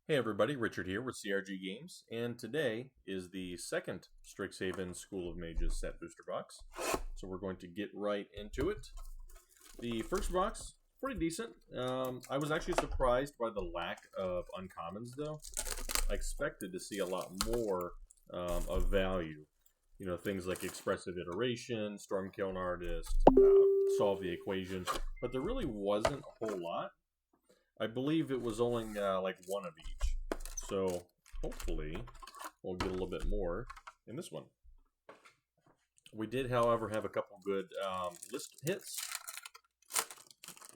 Hey everybody, Richard here with CRG Games, and today is the second Strixhaven School of Mages set booster box. So we're going to get right into it. The first box, pretty decent. I was actually surprised by the lack of uncommons though. I expected to see a lot more of value. You know, things like Expressive Iteration, Stormkiln Artist, Solve the Equation, but there really wasn't a whole lot. I believe it was only like one of each. So hopefully we'll get a little bit more in this one. We did, however, have a couple good list hits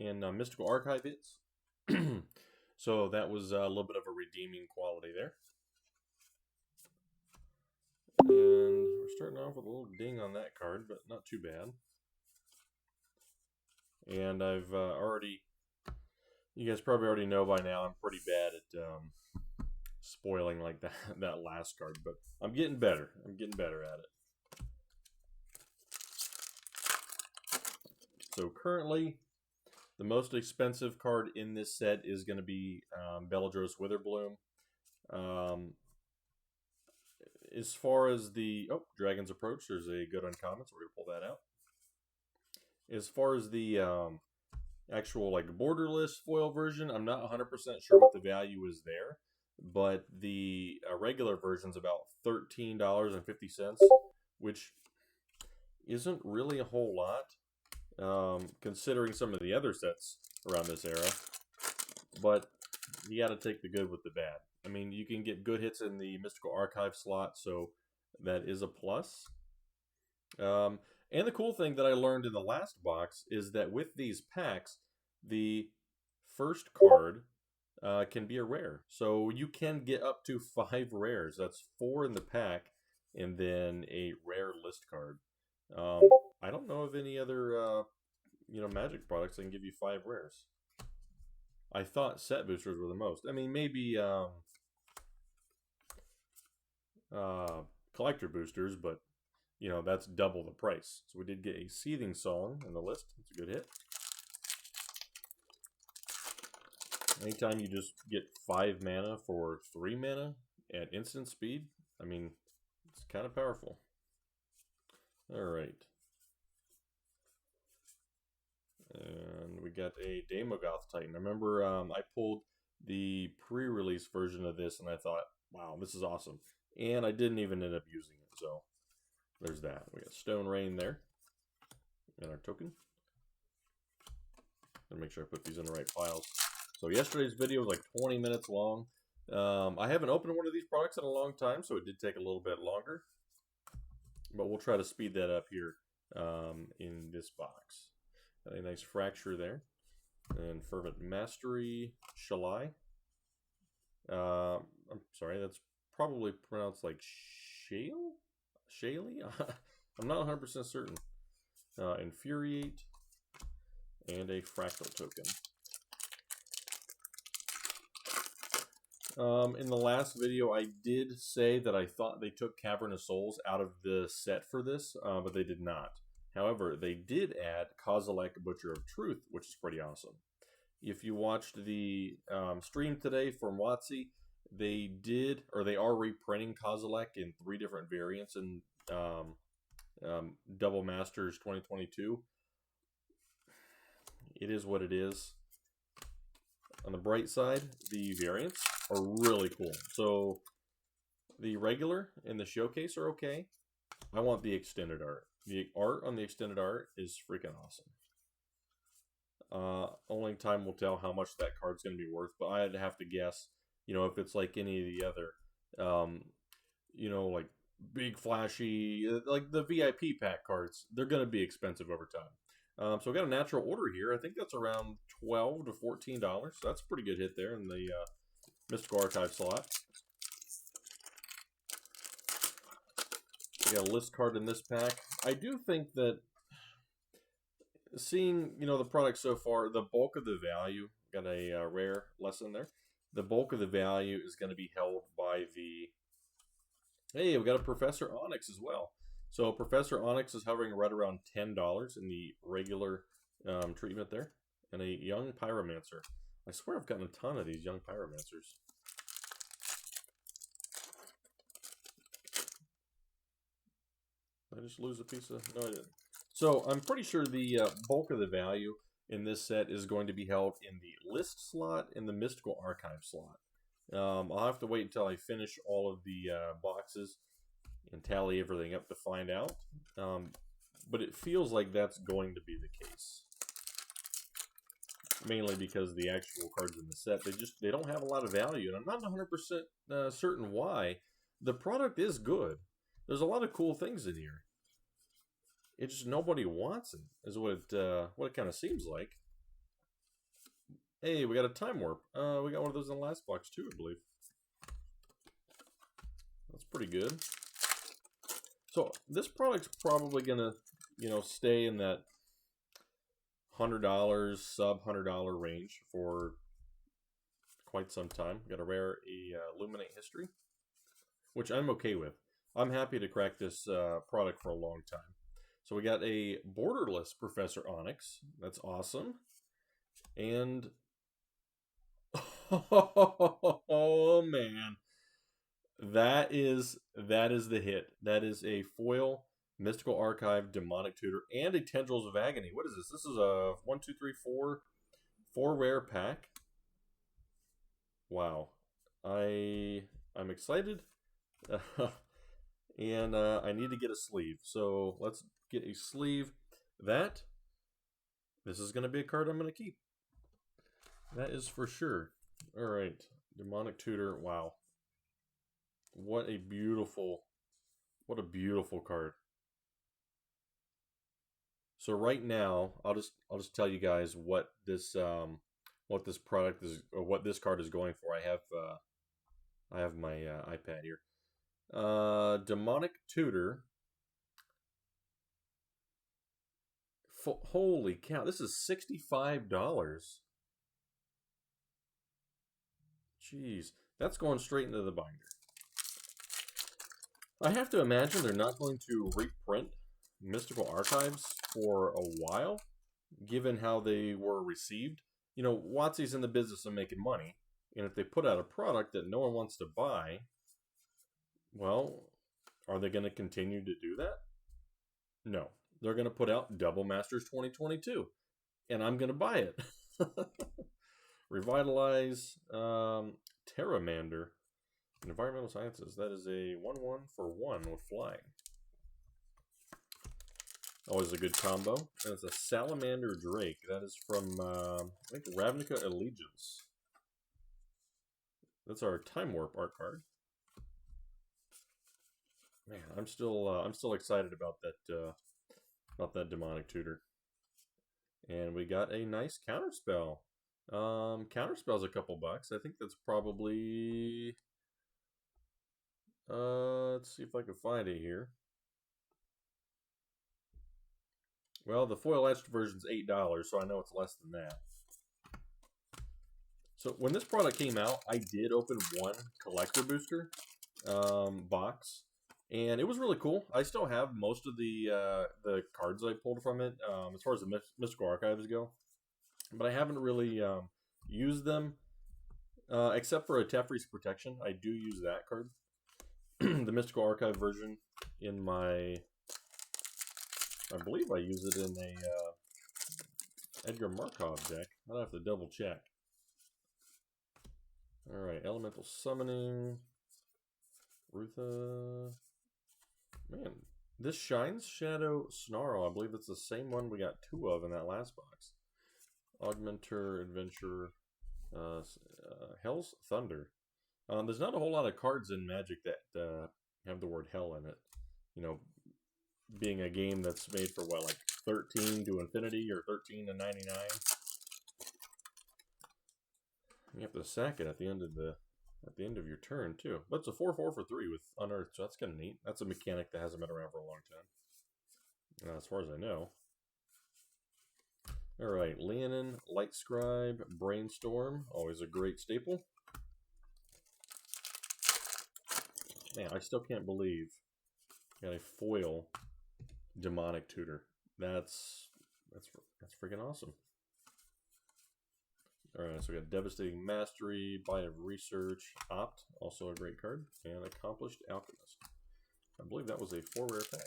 and Mystical Archive hits. So that was a little bit of a redeeming quality there. And we're starting off with a little ding on that card, but not too bad. And I've you guys probably already know by now, I'm pretty bad at spoiling like that last card, but I'm getting better. I'm getting better at it. So currently, the most expensive card in this set is going to be Bellatrix Witherbloom. As far as the Dragon's Approach, there's a good uncommon, so we're gonna pull that out. As far as the actual like borderless foil version, I'm not 100% sure what the value is there, but the regular version's about $13.50, which isn't really a whole lot considering some of the other sets around this era. But you got to take the good with the bad. I mean, you can get good hits in the Mystical Archive slot, so that is a plus. And the cool thing that I learned in the last box is that with these packs, the first card can be a rare. So you can get up to 5 rares. That's 4 in the pack, and then a rare list card. I don't know of any other Magic products that can give you 5 rares. I thought set boosters were the most. I mean, maybe collector boosters, but you know, that's double the price. So we did get a Seething Song in the list. It's a good hit. Anytime you just get 5 mana for 3 mana at instant speed, I mean, it's kind of powerful. Alright. And we got a Daemogoth Titan. I remember I pulled the pre-release version of this and I thought, wow, this is awesome. And I didn't even end up using it, so there's that. We got Stone Rain there. And our token. Gotta make sure I put these in the right files. So yesterday's video was like 20 minutes long. I haven't opened one of these products in a long time, so it did take a little bit longer. But we'll try to speed that up here in this box. Got a nice Fracture there. And Fervent Mastery, Shalai. I'm sorry, that's probably pronounced like Shale? Shaley? I'm not 100% certain. Infuriate, and a Fractal token. In the last video, I did say that I thought they took Cavernous Souls out of the set for this, but they did not. However, they did add Kozilek, Butcher of Truth, which is pretty awesome. If you watched the stream today from WotC, they are reprinting Kozilek in 3 different variants in Double Masters 2022. It is what it is. On the bright side, the variants are really cool. So the regular and the showcase are okay. I want the extended art. The art on the extended art is freaking awesome. Only time will tell how much that card's going to be worth, but I'd have to guess, you know, if it's like any of the other, you know, like big flashy, like the VIP pack cards, they're going to be expensive over time. So we got a natural order here. I think that's around $12 to $14. So that's a pretty good hit there in the Mystical Archive slot. We got a list card in this pack. I do think that seeing, you know, the product so far, the bulk of the value, got a rare lesson there. The bulk of the value is going to be held by the, hey, we got a Professor Onyx as well. So Professor Onyx is hovering right around $10 in the regular treatment there. And a Young Pyromancer. I swear I've gotten a ton of these Young Pyromancers. Did I just lose a piece of... No, I didn't. So I'm pretty sure the bulk of the value in this set is going to be held in the list slot and the Mystical Archive slot. I'll have to wait until I finish all of the boxes and tally everything up to find out. But it feels like that's going to be the case. Mainly because the actual cards in the set, they don't have a lot of value. And I'm not 100% certain why. The product is good. There's a lot of cool things in here. It's just nobody wants it, is what it kind of seems like. Hey, we got a Time Warp. We got one of those in the last box too, I believe. That's pretty good. So this product's probably gonna, stay in that $100, sub $100 range for quite some time. Got a rare Illuminate History, which I'm okay with. I'm happy to crack this product for a long time. So we got a borderless Professor Onyx. That's awesome. And oh man, that is the hit. That is a foil Mystical Archive Demonic Tutor and a Tendrils of Agony. What is this? This is a 1, 2, 3, 4 rare pack. Wow, I'm excited. And I need to get a sleeve. So let's get a sleeve. This is going to be a card I'm going to keep. That is for sure. All right. Demonic Tutor. Wow. What a beautiful card. So right now, I'll just tell you guys what this product is, or what this card is going for. I have my iPad here. Demonic Tutor. Holy cow, this is $65. Jeez, that's going straight into the binder. I have to imagine they're not going to reprint Mystical Archives for a while, given how they were received. WotC's in the business of making money, and if they put out a product that no one wants to buy, well, are they going to continue to do that? No. They're going to put out Double Masters 2022, and I'm going to buy it. Revitalize Terramander. Environmental Sciences. That is a 1/1 for 1 with flying. Always a good combo. And it's a Salamander Drake. That is from, I think, Ravnica Allegiance. That's our Time Warp art card. Man, I'm still excited about that Demonic Tutor. And we got a nice Counterspell. Counterspell's a couple bucks. I think that's probably, let's see if I can find it here. Well, the foil etched version's $8, so I know it's less than that. So when this product came out, I did open one collector booster box, and it was really cool. I still have most of the cards I pulled from it as far as the Mystical Archives go, but I haven't really used them except for a Teferi's Protection. I do use that card, the Mystical Archive version, in my. I believe I use it in a Edgar Markov deck. I'll have to double check. Alright, Elemental Summoning. Rutha. Man, this Shines Shadow Snarl, I believe it's the same one we got 2 of in that last box. Augmenter, Adventure, Hell's Thunder. There's not a whole lot of cards in Magic that have the word hell in it. Being a game that's made for what, like 13 to infinity or 13 to 99. You have to sack it at the end of your turn too. But it's a 4/4 for 3 with Unearthed, so that's kind of neat. That's a mechanic that hasn't been around for a long time, as far as I know. All right, Leonin, Light Scribe, Brainstorm, always a great staple. Man, I still can't believe I got a foil Demonic Tutor. That's freaking awesome. Alright, so we got Devastating Mastery, Bite of Research, Opt, also a great card, and Accomplished Alchemist. I believe that was a 4 rare pack.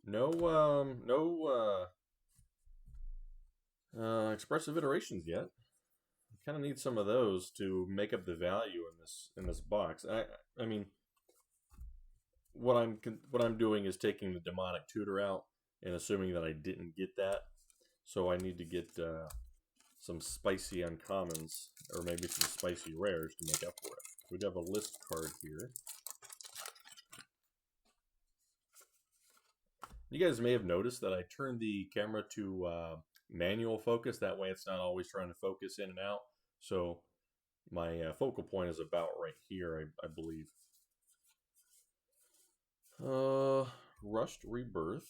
no expressive iterations yet. Kind of need some of those to make up the value in this box. I mean, what I'm doing is taking the demonic tutor out and assuming that I didn't get that. So I need to get some spicy uncommons or maybe some spicy rares to make up for it. We have a list card here. You guys may have noticed that I turned the camera to manual focus. That way it's not always trying to focus in and out. So my focal point is about right here, I believe. Rushed Rebirth,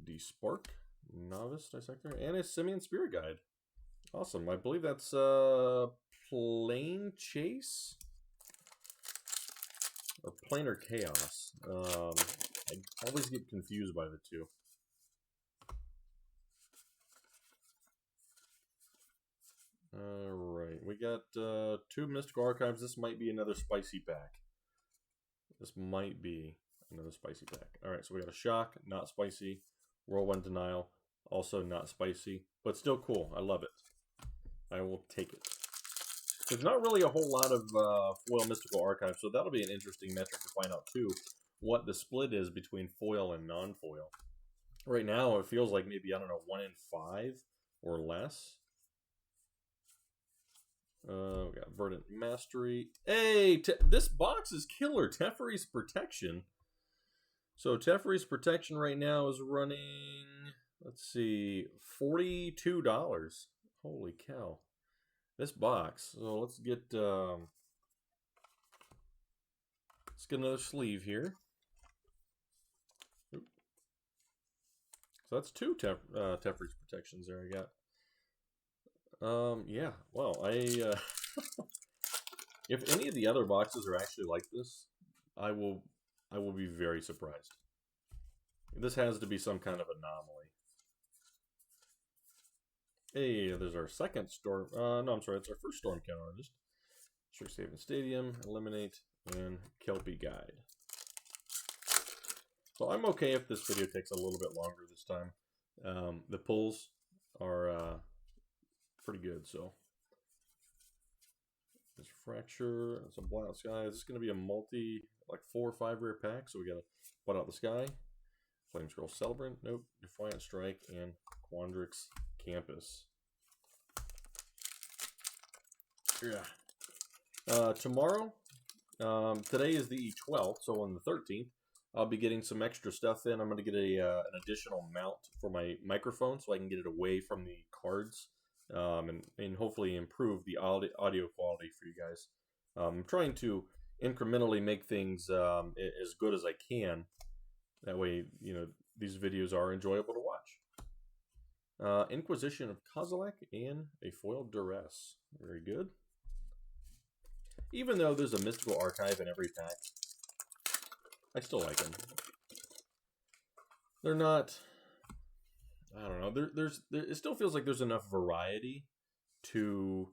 Despark, Novice Dissector, and a Simian Spirit Guide. Awesome. I believe that's Plane Chase or Planar Chaos. I always get confused by the two. Alright, we got 2 Mystical Archives. This might be another spicy pack. This might be another spicy pack. Alright, so we got a Shock, not spicy. Whirlwind Denial, also not spicy, but still cool. I love it. I will take it. There's not really a whole lot of foil Mystical Archives, so that'll be an interesting metric to find out too, what the split is between foil and non-foil. Right now, it feels like maybe, I don't know, 1 in 5 or less. We got Verdant Mastery. Hey, this box is killer. Teferi's Protection. So Teferi's Protection right now is running, let's see, $42. Holy cow. This box. So let's get another sleeve here. Oop. So that's 2 Teferi's Protections there I got. Yeah, well, if any of the other boxes are actually like this, I will be very surprised. This has to be some kind of anomaly. Hey, there's our second storm. No, I'm sorry, it's our first Storm Count Artist. Strixhaven Stadium, Eliminate, and Kelpie Guide. So I'm okay if this video takes a little bit longer this time. The pulls are pretty good, so. There's Fracture, some Blackout Sky. This is going to be a multi, like 4 or 5 rare pack, so we got to Butt Out the Sky, Flame Scroll Celebrant, nope, Defiant Strike, and Quandrix Campus. Yeah. Tomorrow, today is the 12th, so on the 13th, I'll be getting some extra stuff in. I'm going to get an additional mount for my microphone so I can get it away from the cards. And hopefully improve the audio quality for you guys. I'm trying to incrementally make things as good as I can. That way, you know, these videos are enjoyable to watch. Inquisition of Kozilek and a foil Duress. Very good. Even though there's a Mystical Archive in every pack, I still like them. They're not... I don't know. It still feels like there's enough variety to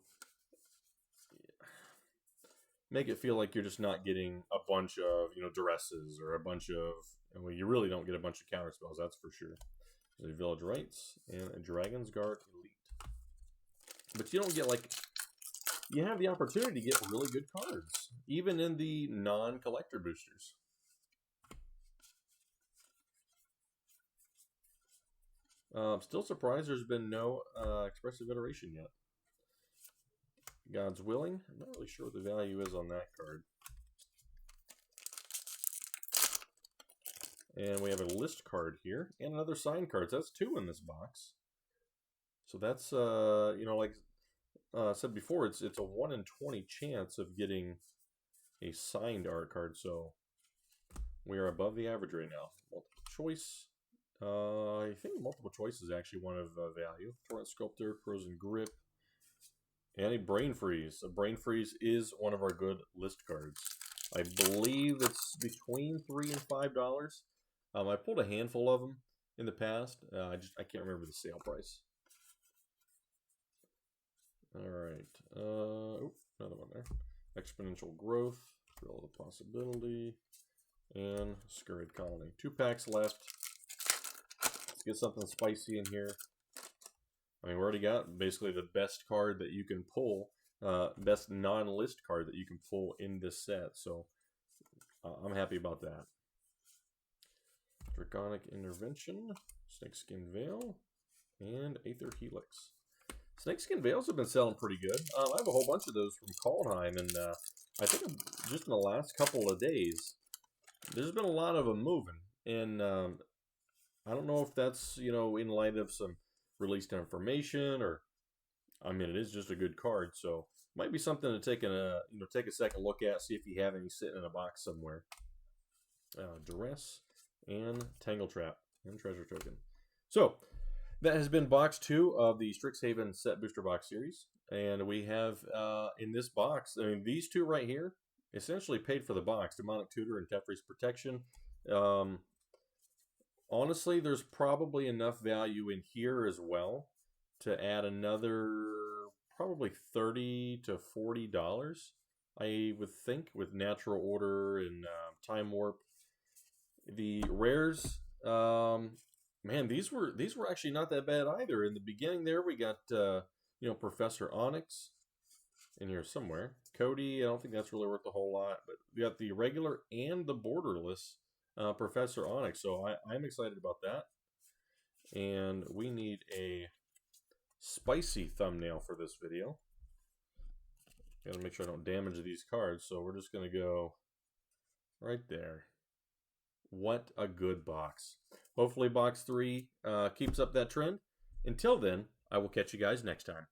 make it feel like you're just not getting a bunch of, you know, Duresses or a bunch of, well, you really don't get a bunch of counter spells, that's for sure. There's a Village Rites and a Dragon's Guard Elite. But you don't get, like, you have the opportunity to get really good cards, even in the non-collector boosters. I'm still surprised there's been no expressive iteration yet. God's Willing. I'm not really sure what the value is on that card. And we have a list card here and another signed card. So that's 2 in this box. So that's you know, like I said before, it's a 1 in 20 chance of getting a signed art card. So we are above the average right now. Multiple choice. I think multiple choice is actually one of value. Torrent Sculptor, Frozen Grip, and a Brain Freeze. A Brain Freeze is one of our good list cards. I believe it's between $3 and $5. I pulled a handful of them in the past. I can't remember the sale price. All right. Oh, another one there. Exponential Growth, Thrill of the Possibility, and Scurried Colony. 2 packs left. Let's get something spicy in here. I mean, we already got basically the best card that you can pull, best non-list card that you can pull in this set. So I'm happy about that. Draconic Intervention, Snakeskin Veil, and Aether Helix. Snakeskin Veils have been selling pretty good. I have a whole bunch of those from Kaldheim, and I think just in the last couple of days, there's been a lot of them moving. And I don't know if that's, you know, in light of some released information, or, I mean, it is just a good card, so might be something to take a second look at, see if you have any sitting in a box somewhere. Duress and Tangle Trap and Treasure Token. So that has been box 2 of the Strixhaven Set Booster Box series, and we have in this box, I mean, these two right here essentially paid for the box: Demonic Tutor and Teferi's Protection. Honestly, there's probably enough value in here as well to add another probably $30 to $40, I would think, with Natural Order and Time Warp. The rares, man, these were actually not that bad either. In the beginning there, we got Professor Onyx in here somewhere. Cody, I don't think that's really worth a whole lot, but we got the regular and the borderless Professor Onyx, so I'm excited about that. And we need a spicy thumbnail for this video. Gotta make sure I don't damage these cards, so we're just gonna go right there. What a good box. Hopefully box 3 keeps up that trend. Until then, I will catch you guys next time.